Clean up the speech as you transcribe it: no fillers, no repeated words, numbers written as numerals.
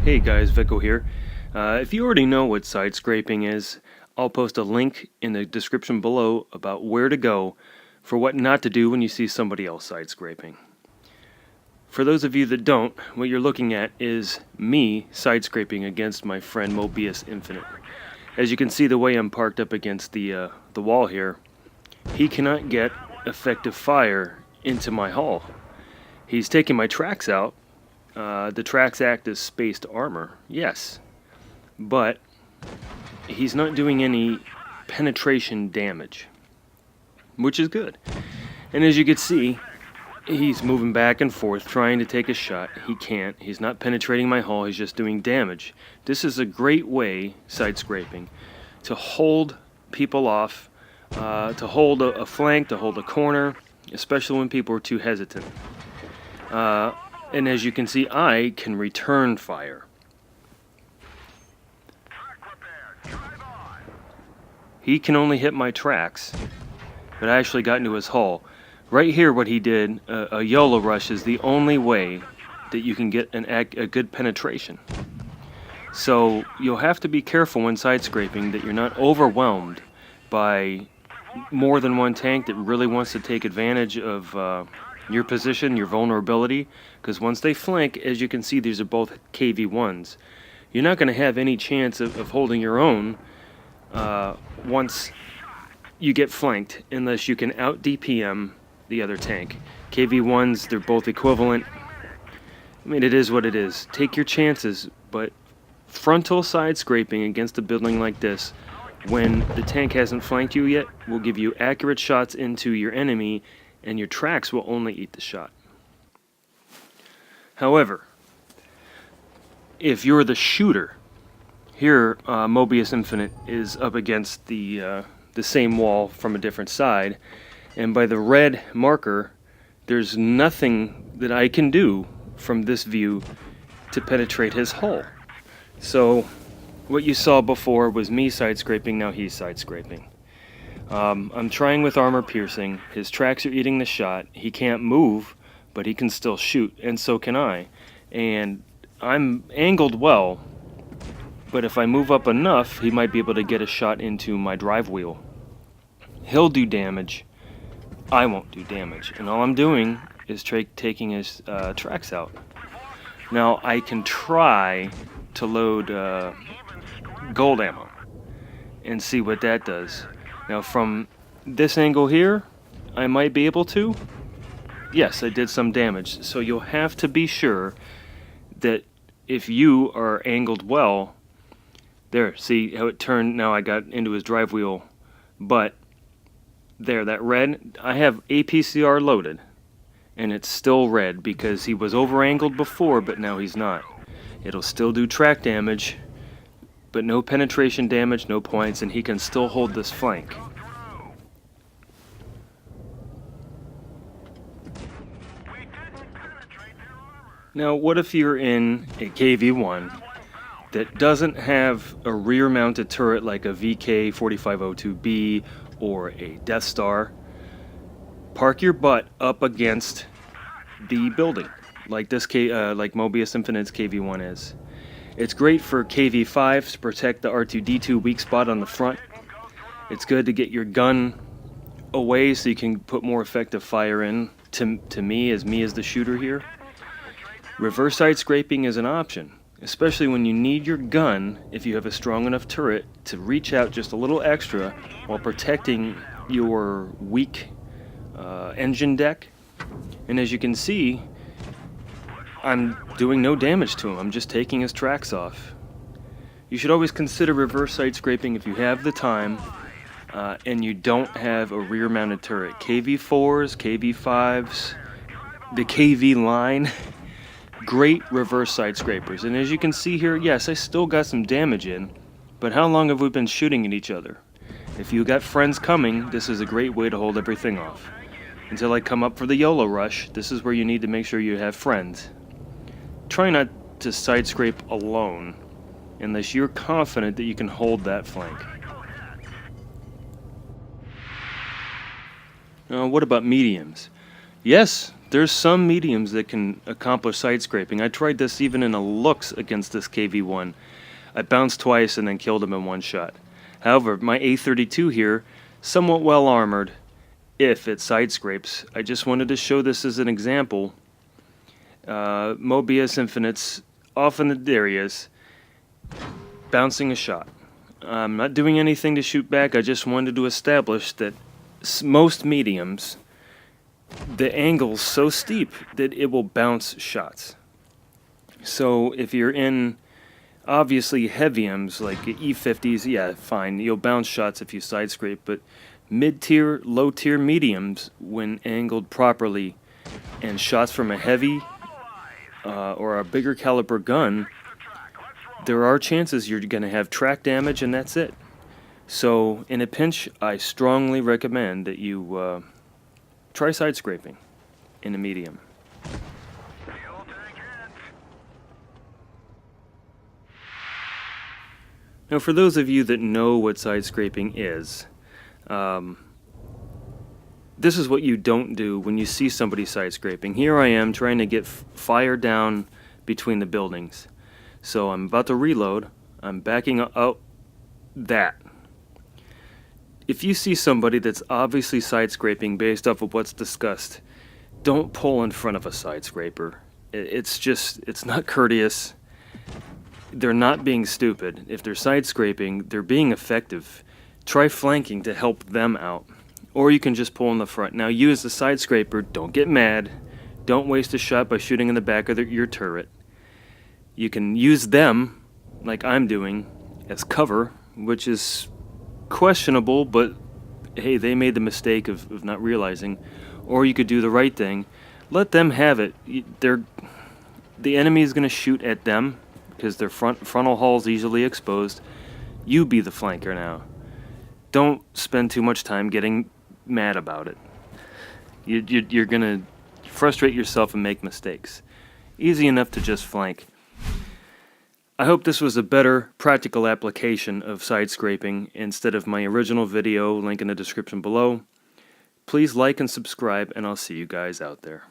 Hey guys, Vico here. If you already know what side scraping is, I'll post a link in the description below about where to go for what not to do when you see somebody else side scraping. For those of you that don't, what you're looking at is me side scraping against my friend Mobius Infinite. As you can see the way I'm parked up against the wall here, he cannot get effective fire into my hull. He's taking my tracks out. The tracks act as spaced armor, yes, but he's not doing any penetration damage, which is good. And as you can see, he's moving back and forth trying to take a shot. He can't. He's not penetrating my hull. He's just doing damage. This is a great way, side scraping, to hold people off, to hold a flank, to hold a corner, especially when people are too hesitant. And as you can see, I can return fire. He can only hit my tracks, but I actually got into his hull. Right here what he did, a YOLO rush is the only way that you can get a good penetration. So you'll have to be careful when side scraping that you're not overwhelmed by more than one tank that really wants to take advantage of your position, your vulnerability, because once they flank, as you can see, these are both KV-1s. You're not going to have any chance of holding your own once you get flanked, unless you can out DPM the other tank. KV-1s, they're both equivalent. I mean, it is what it is. Take your chances, but frontal side scraping against a building like this, when the tank hasn't flanked you yet, will give you accurate shots into your enemy, and your tracks will only eat the shot. However, if you're the shooter, here Mobius Infinite is up against the same wall from a different side, and by the red marker, there's nothing that I can do from this view to penetrate his hull. So what you saw before was me side scraping, now he's side scraping. I'm trying with armor piercing. His tracks are eating the shot. He can't move, but he can still shoot, and so can I. And I'm angled well, but if I move up enough, he might be able to get a shot into my drive wheel. He'll do damage. I won't do damage. And all I'm doing is taking his tracks out. Now, I can try to load gold ammo and see what that does. Now from this angle here, I might be able to. Yes, I did some damage. So you'll have to be sure that if you are angled well, there, see how it turned, now I got into his drive wheel, but there, that red, I have APCR loaded, and it's still red because he was over angled before, but now he's not. It'll still do track damage, but no penetration damage, no points, and he can still hold this flank. Now, what if you're in a KV-1 that doesn't have a rear-mounted turret like a VK-4502B or a Death Star? Park your butt up against the building, like this like Mobius Infinite's KV-1 is. It's great for KV-5s to protect the R2-D2 weak spot on the front. It's good to get your gun away so you can put more effective fire in to me as the shooter here. Reverse side scraping is an option, especially when you need your gun, if you have a strong enough turret, to reach out just a little extra while protecting your weak engine deck. And as you can see, I'm doing no damage to him. I'm just taking his tracks off. You should always consider reverse side scraping if you have the time and you don't have a rear-mounted turret. KV-4s, KV-5s, the KV line, great reverse side scrapers. And as you can see here, yes, I still got some damage in, but how long have we been shooting at each other? If you got friends coming, this is a great way to hold everything off. Until I come up for the YOLO rush, this is where you need to make sure you have friends. Try not to side scrape alone unless you're confident that you can hold that flank. What about mediums? Yes, There's some mediums that can accomplish side scraping. I tried this even in a looks against this KV-1. I bounced twice and then killed him in one shot. However, my A32 here, somewhat well armored, if it side scrapes. I just wanted to show this as an example. Mobius Infinites off in the areas, bouncing a shot. I'm not doing anything to shoot back, I just wanted to establish that most mediums, the angle's so steep that it will bounce shots. So if you're in obviously heavy M's like E50s, yeah, fine, you'll bounce shots if you side scrape, but mid-tier, low-tier mediums, when angled properly, and shots from a heavy or a bigger caliber gun, there are chances you're going to have track damage, and that's it. So in a pinch, I strongly recommend that you try side scraping in a medium. Now, for those of you that know what side scraping is, this is what you don't do when you see somebody side scraping. Here I am trying to get fire down between the buildings. So I'm about to reload. I'm backing out that. If you see somebody that's obviously side scraping based off of what's discussed, don't pull in front of a side scraper. It's not courteous. They're not being stupid. If they're side scraping, they're being effective. Try flanking to help them out. Or you can just pull in the front. Now, you as the side scraper, don't get mad. Don't waste a shot by shooting in the back of your turret. You can use them, like I'm doing, as cover, which is questionable, but hey, they made the mistake of not realizing. Or you could do the right thing. Let them have it. The enemy is going to shoot at them because their frontal hull's easily exposed. You be the flanker now. Don't spend too much time getting mad about it. You're going to frustrate yourself and make mistakes. Easy enough to just flank. I hope this was a better practical application of side scraping instead of my original video, link in the description below. Please like and subscribe, and I'll see you guys out there.